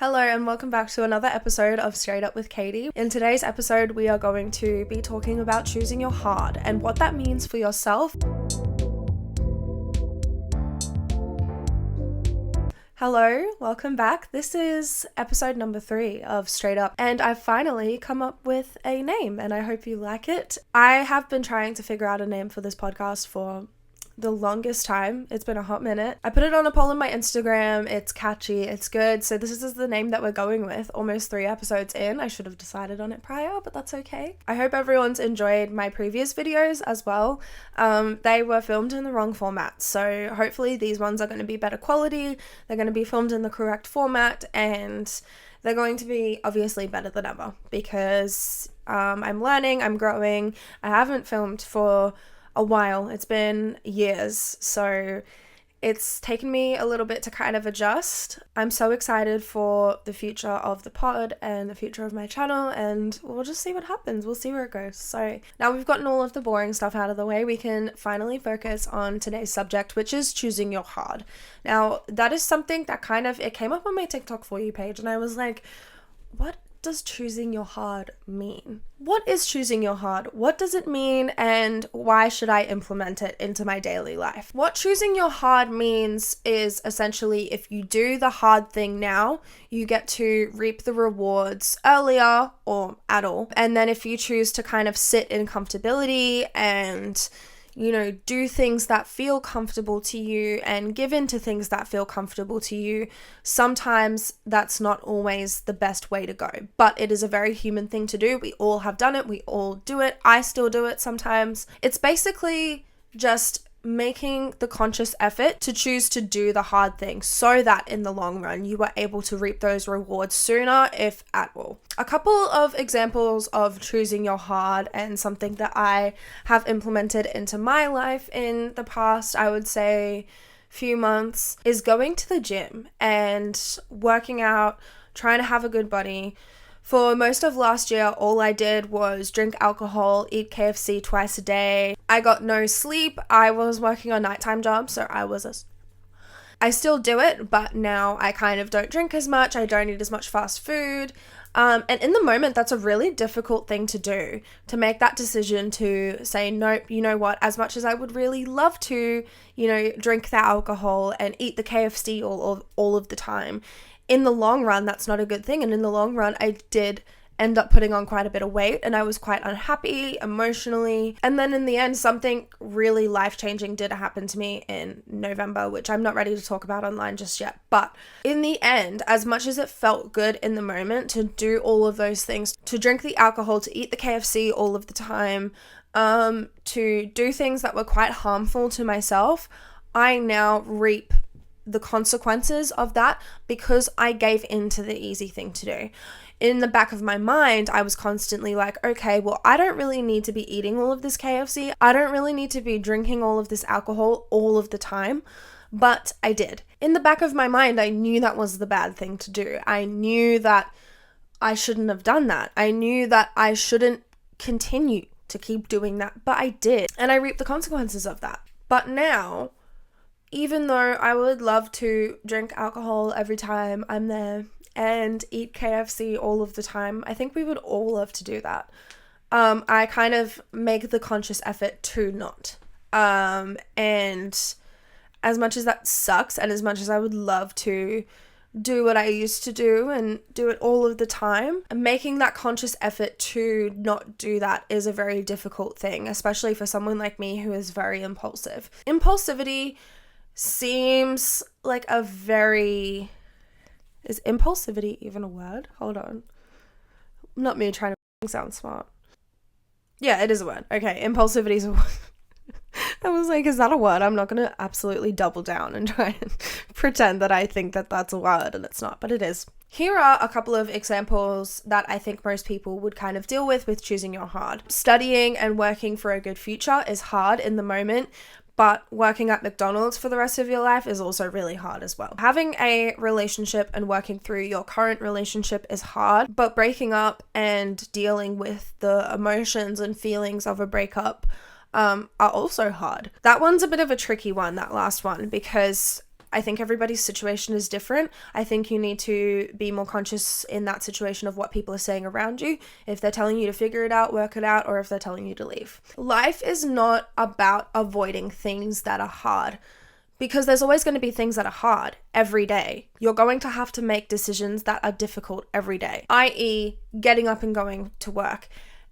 Hello and welcome back to another episode of Straight Up with Caity. In today's episode, we are going to be talking about choosing your hard and what that means for yourself. Hello, welcome back. This is episode number 3 of Straight Up, and I've finally come up with a name, and I hope you like it. I have been trying to figure out a name for this podcast for the longest time. It's been a hot minute. I put it on a poll on my Instagram. It's catchy, it's good, so this is the name that we're going with almost 3 episodes in. I should have decided on it prior, but that's okay. I hope everyone's enjoyed my previous videos as well. They were filmed in the wrong format, so hopefully these ones are going to be better quality. They're going to be filmed in the correct format, and they're going to be obviously better than ever because I'm learning, I'm growing. I haven't filmed for a while. It's been years, so it's taken me a little bit to kind of adjust. I'm so excited for the future of the pod and the future of my channel, and we'll just see what happens. We'll see where it goes. So now we've gotten all of the boring stuff out of the way, we can finally focus on today's subject, which is choosing your hard. Now, that is something that it came up on my TikTok For You page, and I was like, what does choosing your hard mean? What is choosing your hard? What does it mean, and why should I implement it into my daily life? What choosing your hard means is essentially if you do the hard thing now, you get to reap the rewards earlier or at all. And then if you choose to kind of sit in comfortability and do things that feel comfortable to you and give in to things that feel comfortable to you, sometimes that's not always the best way to go. But it is a very human thing to do. We all have done it. We all do it. I still do it sometimes. It's basically just making the conscious effort to choose to do the hard thing so that in the long run you are able to reap those rewards sooner, if at all. A couple of examples of choosing your hard and something that I have implemented into my life in the past, I would say few months, is going to the gym and working out, trying to have a good body. For most of last year, all I did was drink alcohol, eat KFC twice a day. I got no sleep. I was working a nighttime job, so I still do it, but now I kind of don't drink as much. I don't eat as much fast food. And in the moment, that's a really difficult thing to do, to make that decision to say, nope, you know what, as much as I would really love to, drink the alcohol and eat the KFC all of the time, in the long run, that's not a good thing. And in the long run, I did end up putting on quite a bit of weight, and I was quite unhappy emotionally. And then in the end, something really life-changing did happen to me in November, which I'm not ready to talk about online just yet. But in the end, as much as it felt good in the moment to do all of those things, to drink the alcohol, to eat the KFC all of the time, to do things that were quite harmful to myself, I now reap the consequences of that because I gave in to the easy thing to do. In the back of my mind, I was constantly like, okay, well, I don't really need to be eating all of this KFC. I don't really need to be drinking all of this alcohol all of the time. But I did. In the back of my mind, I knew that was the bad thing to do. I knew that I shouldn't have done that. I knew that I shouldn't continue to keep doing that, but I did. And I reaped the consequences of that. But now, even though I would love to drink alcohol every time I'm there and eat KFC all of the time, I think we would all love to do that. I kind of make the conscious effort to not. And as much as that sucks, and as much as I would love to do what I used to do and do it all of the time, making that conscious effort to not do that is a very difficult thing, especially for someone like me who is very impulsive. Impulsivity seems like a very... Is impulsivity even a word? Hold on. Not me trying to sound smart. Yeah, it is a word. Okay, impulsivity is a word. I was like, is that a word? I'm not going to absolutely double down and try and pretend that I think that that's a word, and it's not, but it is. Here are a couple of examples that I think most people would kind of deal with choosing your hard. Studying and working for a good future is hard in the moment, but working at McDonald's for the rest of your life is also really hard as well. Having a relationship and working through your current relationship is hard, but breaking up and dealing with the emotions and feelings of a breakup are also hard. That one's a bit of a tricky one, that last one, because I think everybody's situation is different. I think you need to be more conscious in that situation of what people are saying around you. If they're telling you to figure it out, work it out, or if they're telling you to leave. Life is not about avoiding things that are hard, because there's always going to be things that are hard every day. You're going to have to make decisions that are difficult every day, i.e. getting up and going to work.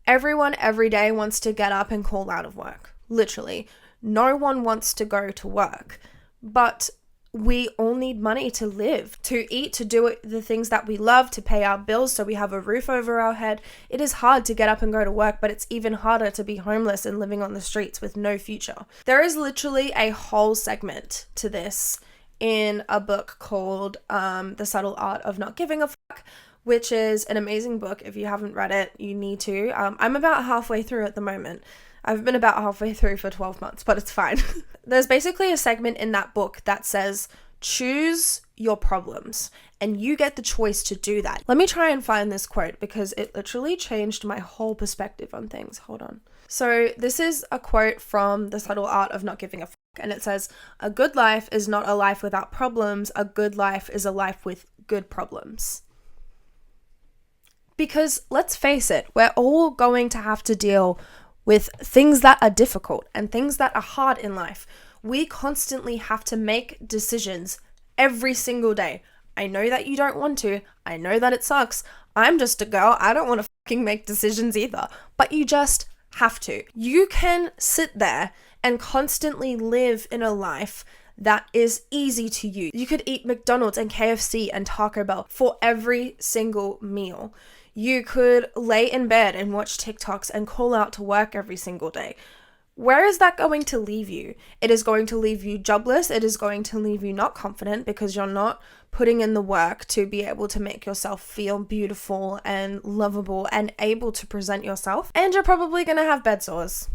Everyone every day wants to get up and call out of work. Literally. No one wants to go to work. But we all need money to live, to eat, to do the things that we love, to pay our bills so we have a roof over our head. It is hard to get up and go to work, but it's even harder to be homeless and living on the streets with no future. There is literally a whole segment to this in a book called The Subtle Art of Not Giving a Fuck, which is an amazing book. If you haven't read it, you need to. I'm about halfway through at the moment. I've been about halfway through for 12 months, but it's fine. There's basically a segment in that book that says, choose your problems, and you get the choice to do that. Let me try and find this quote because it literally changed my whole perspective on things. Hold on. So this is a quote from The Subtle Art of Not Giving a Fuck, and it says, "A good life is not a life without problems. A good life is a life with good problems." Because let's face it, we're all going to have to deal with things that are difficult and things that are hard in life. We constantly have to make decisions every single day. I know that you don't want to. I know that it sucks. I'm just a girl. I don't want to fucking make decisions either. But you just have to. You can sit there and constantly live in a life that is easy to you. You could eat McDonald's and KFC and Taco Bell for every single meal. You could lay in bed and watch TikToks and call out to work every single day. Where is that going to leave you? It is going to leave you jobless. It is going to leave you not confident because you're not putting in the work to be able to make yourself feel beautiful and lovable and able to present yourself. And you're probably going to have bed sores.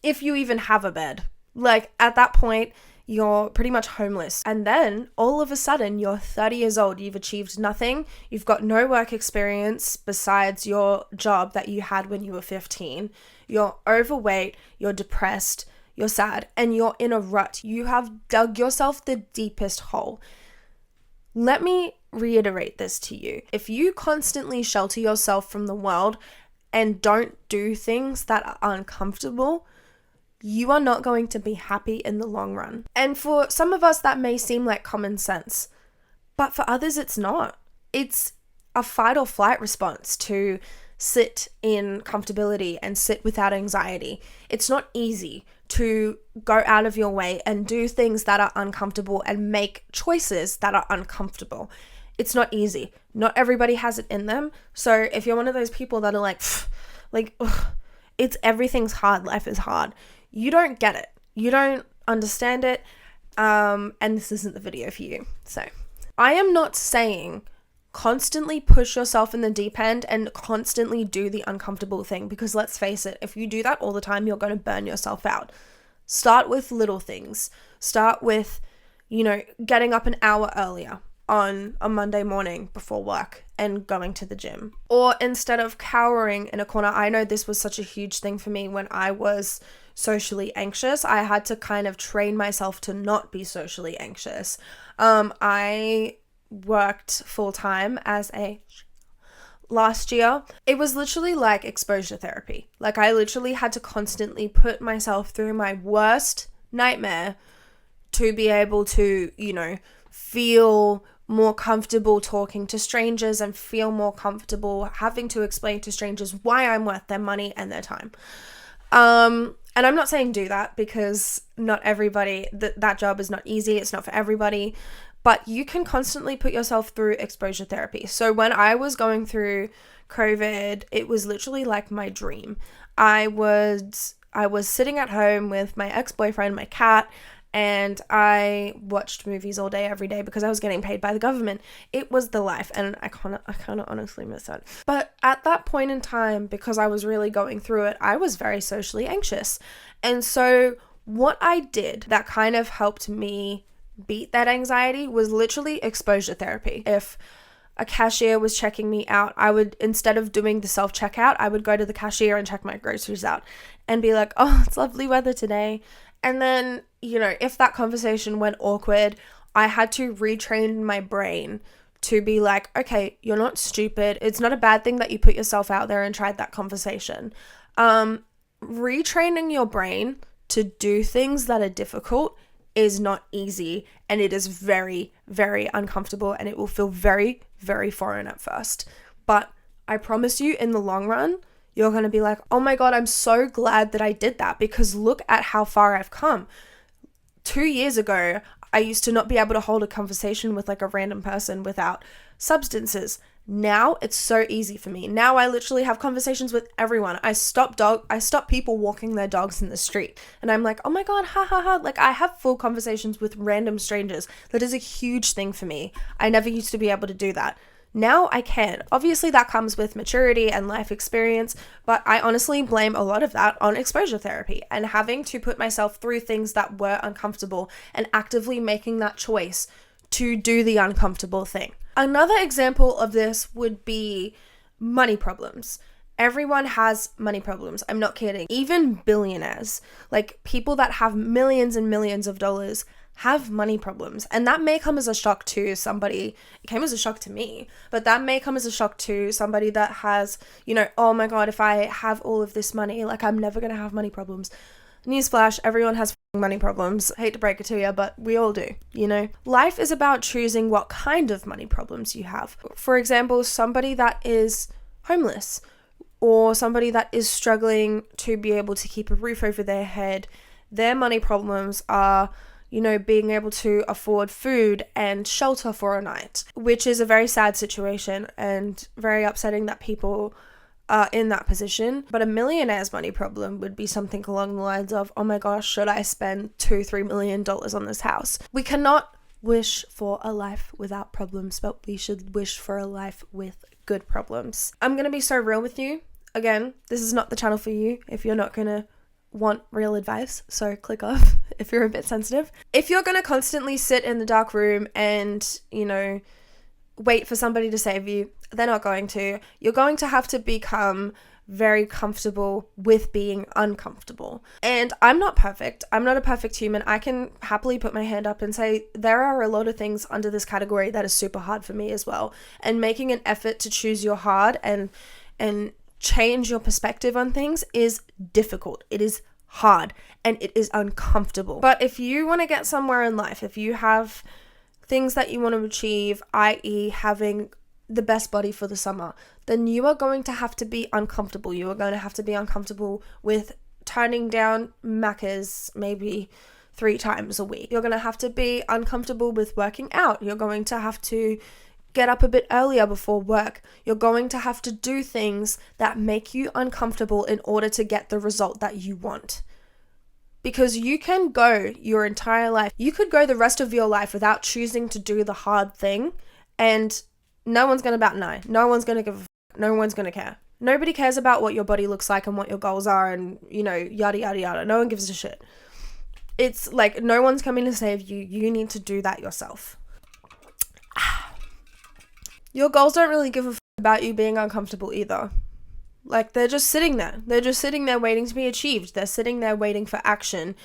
If you even have a bed. Like, at that point, you're pretty much homeless. And then all of a sudden you're 30 years old. You've achieved nothing. You've got no work experience besides your job that you had when you were 15. You're overweight. You're depressed. You're sad. And you're in a rut. You have dug yourself the deepest hole. Let me reiterate this to you. If you constantly shelter yourself from the world and don't do things that are uncomfortable, you are not going to be happy in the long run. And for some of us, that may seem like common sense, but for others, it's not. It's a fight or flight response to sit in comfortability and sit without anxiety. It's not easy to go out of your way and do things that are uncomfortable and make choices that are uncomfortable. It's not easy. Not everybody has it in them. So if you're one of those people that are it's everything's hard, life is hard, you don't get it. You don't understand it. And this isn't the video for you. So I am not saying constantly push yourself in the deep end and constantly do the uncomfortable thing, because let's face it, if you do that all the time, you're going to burn yourself out. Start with little things. Start with, getting up an hour earlier on a Monday morning before work and going to the gym. Or instead of cowering in a corner, I know this was such a huge thing for me when I was socially anxious. I had to kind of train myself to not be socially anxious. I worked full-time last year. It was literally like exposure therapy. Like, I literally had to constantly put myself through my worst nightmare to be able to, feel more comfortable talking to strangers and feel more comfortable having to explain to strangers why I'm worth their money and their time. And I'm not saying do that, because not everybody, that job is not easy. It's not for everybody, but you can constantly put yourself through exposure therapy. So when I was going through COVID, it was literally like my dream. I was sitting at home with my ex-boyfriend, my cat, and I watched movies all day, every day, because I was getting paid by the government. It was the life, and I kind of honestly miss it. But at that point in time, because I was really going through it, I was very socially anxious. And so what I did that kind of helped me beat that anxiety was literally exposure therapy. If a cashier was checking me out, I would, instead of doing the self-checkout, I would go to the cashier and check my groceries out and be like, oh, it's lovely weather today. And then, if that conversation went awkward, I had to retrain my brain to be like, okay, you're not stupid. It's not a bad thing that you put yourself out there and tried that conversation. Retraining your brain to do things that are difficult is not easy, and it is very, very uncomfortable, and it will feel very, very foreign at first. But I promise you, in the long run, you're going to be like, oh my God, I'm so glad that I did that, because look at how far I've come. 2 years ago, I used to not be able to hold a conversation with like a random person without substances. Now it's so easy for me. Now I literally have conversations with everyone. I stop people walking their dogs in the street, and I'm like, oh my God, ha ha ha. Like, I have full conversations with random strangers. That is a huge thing for me. I never used to be able to do that. Now I can. Obviously that comes with maturity and life experience, but I honestly blame a lot of that on exposure therapy and having to put myself through things that were uncomfortable and actively making that choice to do the uncomfortable thing. Another example of this would be money problems. Everyone has money problems. I'm not kidding. Even billionaires, like people that have millions and millions of dollars, have money problems. And that may come as a shock to somebody. It came as a shock to me, but that may come as a shock to somebody that has, oh my God, if I have all of this money, like I'm never going to have money problems. Newsflash, everyone has money problems. I hate to break it to you, but we all do, Life is about choosing what kind of money problems you have. For example, somebody that is homeless, or somebody that is struggling to be able to keep a roof over their head, their money problems are, being able to afford food and shelter for a night, which is a very sad situation and very upsetting that people are in that position. But a millionaire's money problem would be something along the lines of, oh my gosh, should I spend $2-3 million on this house? We cannot wish for a life without problems, but we should wish for a life with good problems. I'm going to be so real with you. Again, this is not the channel for you if you're not going to want real advice, so click off if you're a bit sensitive. If you're going to constantly sit in the dark room and, wait for somebody to save you, they're not going to. You're going to have to become very comfortable with being uncomfortable. And I'm not perfect. I'm not a perfect human. I can happily put my hand up and say there are a lot of things under this category that is super hard for me as well. And making an effort to choose your hard and change your perspective on things is difficult. It is hard and it is uncomfortable. But if you want to get somewhere in life, if you have things that you want to achieve, i.e. having the best body for the summer, then you are going to have to be uncomfortable. You are going to have to be uncomfortable with turning down Maccas maybe 3 times a week. You're going to have to be uncomfortable with working out. You're going to have to get up a bit earlier before work. You're going to have to do things that make you uncomfortable in order to get the result that you want. Because you can go your entire life, you could go the rest of your life without choosing to do the hard thing, and no one's going to bat an eye. No one's going to give a f***. No one's going to care. Nobody cares about what your body looks like and what your goals are and, yada, yada, yada. No one gives a shit. It's like no one's coming to save you. You need to do that yourself. Your goals don't really give a f*** about you being uncomfortable either. Like, they're just sitting there. They're just sitting there waiting to be achieved. They're sitting there waiting for action.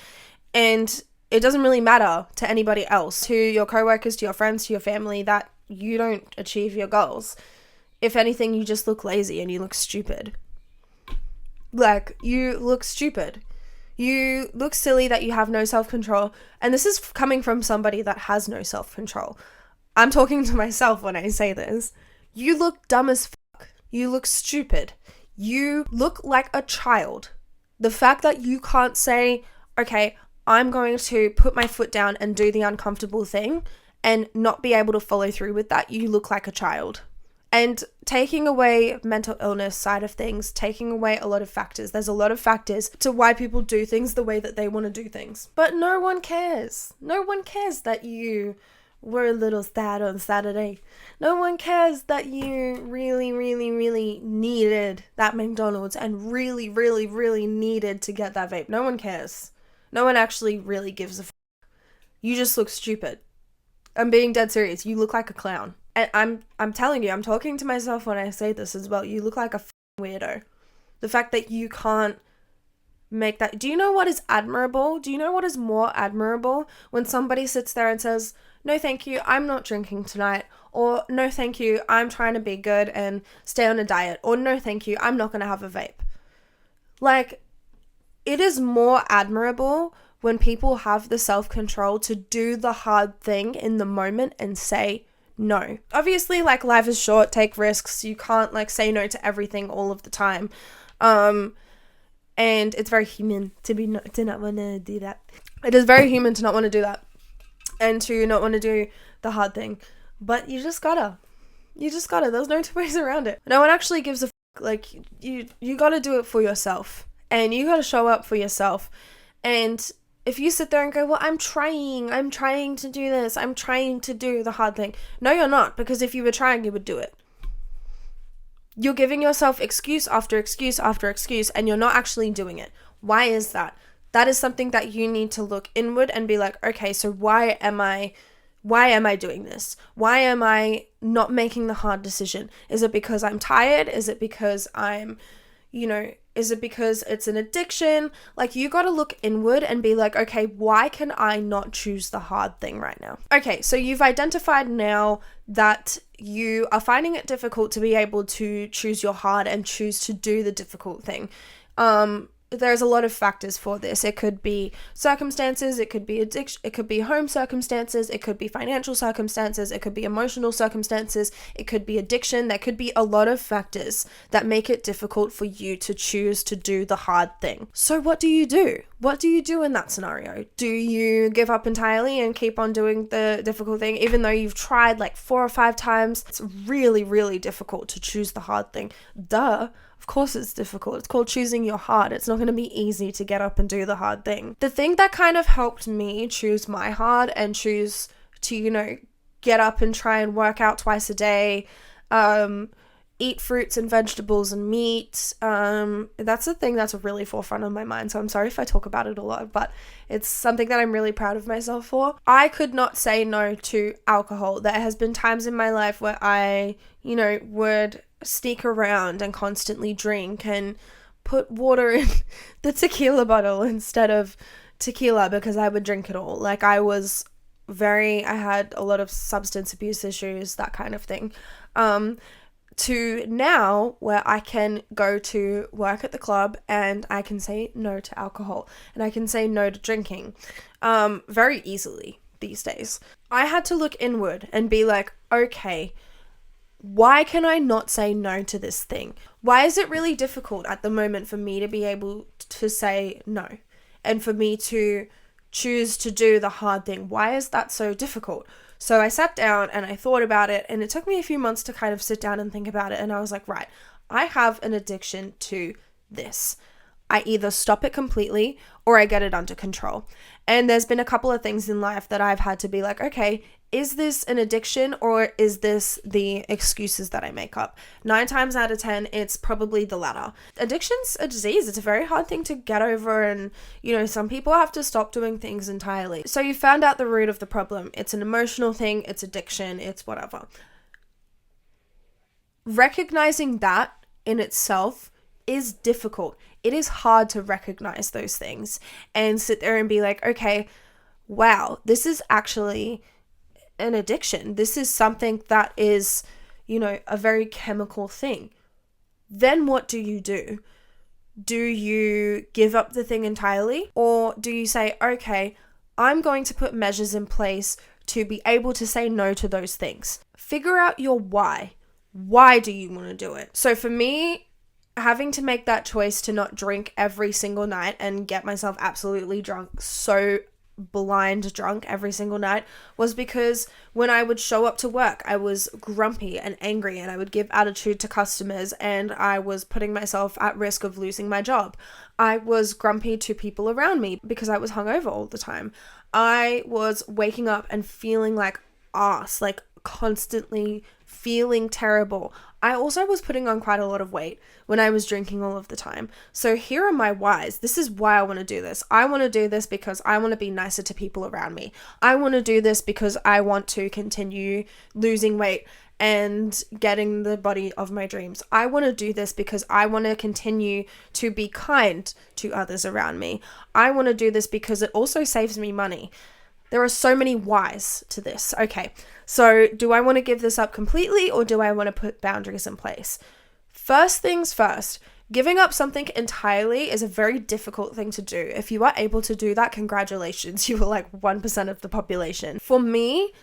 And it doesn't really matter to anybody else, to your coworkers, to your friends, to your family, that you don't achieve your goals. If anything, you just look lazy and you look stupid. Like, you look stupid. You look silly that you have no self-control. And this is coming from somebody that has no self-control. I'm talking to myself when I say this. You look dumb as fuck. You look stupid. You look like a child. The fact that you can't say, okay, I'm going to put my foot down and do the uncomfortable thing and not be able to follow through with that, you look like a child. And taking away mental illness side of things, taking away a lot of factors. There's a lot of factors to why people do things the way that they want to do things. But no one cares. No one cares that you were a little sad on Saturday. No one cares that you really, really, really needed that McDonald's and really, really, really needed to get that vape. No one cares. No one actually really gives a f***. You just look stupid. I'm being dead serious. You look like a clown. And I'm telling you, I'm talking to myself when I say this as well. You look like a f***ing weirdo. The fact that you can't make that. Do you know what is admirable? Do you know what is more admirable? When somebody sits there and says, no thank you, I'm not drinking tonight, or no thank you, I'm trying to be good and stay on a diet, or no thank you, I'm not going to have a vape. Like, it is more admirable when people have the self-control to do the hard thing in the moment and say no. Obviously, like, life is short, take risks. You can't, like, say no to everything all of the time. And it's very human to not want to do that. It is very human to not want to do that and to not want to do the hard thing. But you just gotta. There's no two ways around it. No one actually gives a f***. Like, you gotta do it for yourself. And you gotta show up for yourself. And if you sit there and go, well, I'm trying to do this, I'm trying to do the hard thing. No, you're not, because if you were trying, you would do it. You're giving yourself excuse after excuse after excuse, and you're not actually doing it. Why is that? That is something that you need to look inward and be like, okay, so why am I doing this? Why am I not making the hard decision? Is it because I'm tired? Is it because is it because it's an addiction? Like, you got to look inward and be like, okay, why can I not choose the hard thing right now? Okay, so you've identified now that you are finding it difficult to be able to choose your hard and choose to do the difficult thing. There's a lot of factors for this. It could be circumstances, it could be addiction, it could be home circumstances, it could be financial circumstances, it could be emotional circumstances, it could be addiction. There could be a lot of factors that make it difficult for you to choose to do the hard thing. So what do you do? What do you do in that scenario? Do you give up entirely and keep on doing the difficult thing even though you've tried like 4 or 5 times? It's really, really difficult to choose the hard thing. Duh. Of course it's difficult. It's called choosing your hard. It's not going to be easy to get up and do the hard thing. The thing that kind of helped me choose my hard and choose to, get up and try and work out twice a day, eat fruits and vegetables and meat. That's a thing that's really forefront of my mind. So I'm sorry if I talk about it a lot, but it's something that I'm really proud of myself for. I could not say no to alcohol. There has been times in my life where I, would sneak around and constantly drink and put water in the tequila bottle instead of tequila because I would drink it all. Like, I had a lot of substance abuse issues, that kind of thing. To now where I can go to work at the club and I can say no to alcohol and I can say no to drinking very easily these days. I had to look inward and be like, okay, why can I not say no to this thing? Why is it really difficult at the moment for me to be able to say no and for me to choose to do the hard thing? Why is that so difficult? So I sat down and I thought about it, and it took me a few months to kind of sit down and think about it. And I was like, right, I have an addiction to this. I either stop it completely or I get it under control. And there's been a couple of things in life that I've had to be like, okay, is this an addiction or is this the excuses that I make up? 9 times out of 10, it's probably the latter. Addiction's a disease. It's a very hard thing to get over, and, some people have to stop doing things entirely. So you found out the root of the problem. It's an emotional thing, it's addiction, it's whatever. Recognizing that in itself is difficult. It is hard to recognize those things and sit there and be like, okay, wow, this is actually an addiction. This is something that is, a very chemical thing. Then what do you do? Do you give up the thing entirely? Or do you say, okay, I'm going to put measures in place to be able to say no to those things? Figure out your why. Why do you want to do it? So for me, having to make that choice to not drink every single night and get myself absolutely drunk, so blind drunk every single night, was because when I would show up to work, I was grumpy and angry and I would give attitude to customers and I was putting myself at risk of losing my job. I was grumpy to people around me because I was hungover all the time. I was waking up and feeling like ass, like constantly feeling terrible. I also was putting on quite a lot of weight when I was drinking all of the time. So here are my whys. This is why I want to do this. I want to do this because I want to be nicer to people around me. I want to do this because I want to continue losing weight and getting the body of my dreams. I want to do this because I want to continue to be kind to others around me. I want to do this because it also saves me money. There are so many whys to this. Okay, so do I want to give this up completely, or do I want to put boundaries in place? First things first, giving up something entirely is a very difficult thing to do. If you are able to do that, congratulations, you are like 1% of the population. For me,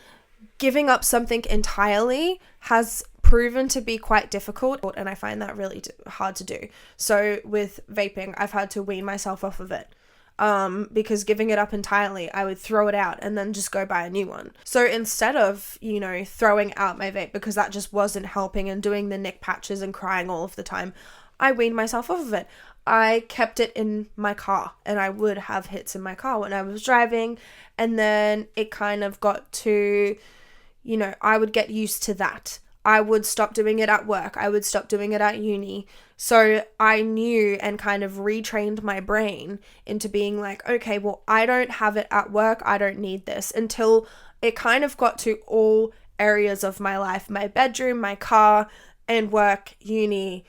giving up something entirely has proven to be quite difficult, and I find that really hard to do. So with vaping, I've had to wean myself off of it. Because giving it up entirely, I would throw it out and then just go buy a new one. So instead of, throwing out my vape because that just wasn't helping and doing the nick patches and crying all of the time, I weaned myself off of it. I kept it in my car, and I would have hits in my car when I was driving, and then it kind of got to, I would get used to that. I would stop doing it at work. I would stop doing it at uni. So I knew and kind of retrained my brain into being like, okay, well, I don't have it at work. I don't need this, until it kind of got to all areas of my life, my bedroom, my car, and work, uni,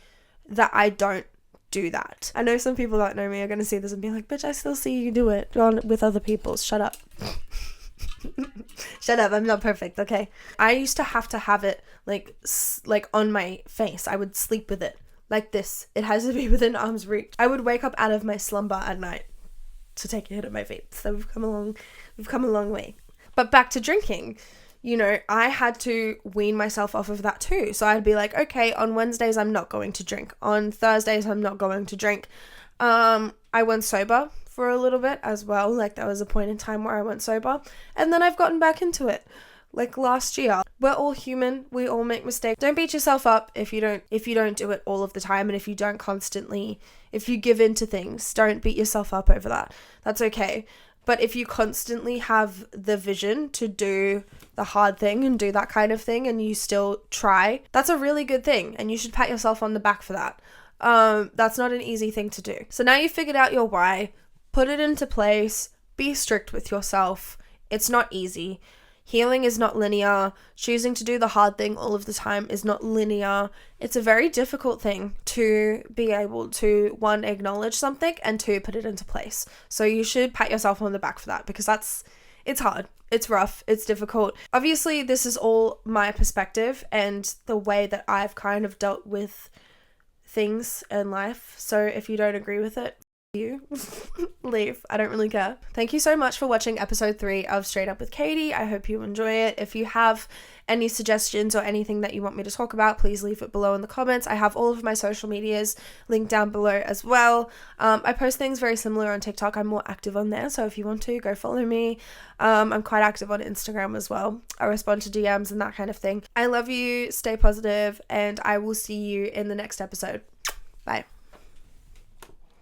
that I don't do that. I know some people that know me are going to see this and be like, bitch, I still see you do it with other people. Shut up. Shut up, I'm not perfect, okay? I used to have it like on my face. I would sleep with it like this. It has to be within arm's reach. I would wake up out of my slumber at night to take a hit of my vape. So we've come a long way. But back to drinking, I had to wean myself off of that too. So I'd be like, okay, on Wednesdays I'm not going to drink. On Thursdays I'm not going to drink. I went sober for a little bit as well. Like, there was a point in time where I went sober, and then I've gotten back into it. Like last year. We're all human. We all make mistakes. Don't beat yourself up if you don't do it all of the time, and if you give in to things, don't beat yourself up over that. That's okay. But if you constantly have the vision to do the hard thing and do that kind of thing, and you still try, that's a really good thing, and you should pat yourself on the back for that. That's not an easy thing to do. So now you've figured out your why. Put it into place. Be strict with yourself. It's not easy. Healing is not linear. Choosing to do the hard thing all of the time is not linear. It's a very difficult thing to be able to, one, acknowledge something, and two, put it into place. So you should pat yourself on the back for that, because it's hard. It's rough. It's difficult. Obviously, this is all my perspective and the way that I've kind of dealt with things in life. So if you don't agree with it, you leave. I don't really care. Thank you so much for watching episode 3 of Straight Up with Caity. I hope you enjoy it. If you have any suggestions or anything that you want me to talk about, please leave it below in the comments. I have all of my social medias linked down below as well. I post things very similar on TikTok. I'm more active on there, so if you want to, go follow me. I'm quite active on Instagram as well. I respond to DMs and that kind of thing. I love you. Stay positive, and I will see you in the next episode. Bye.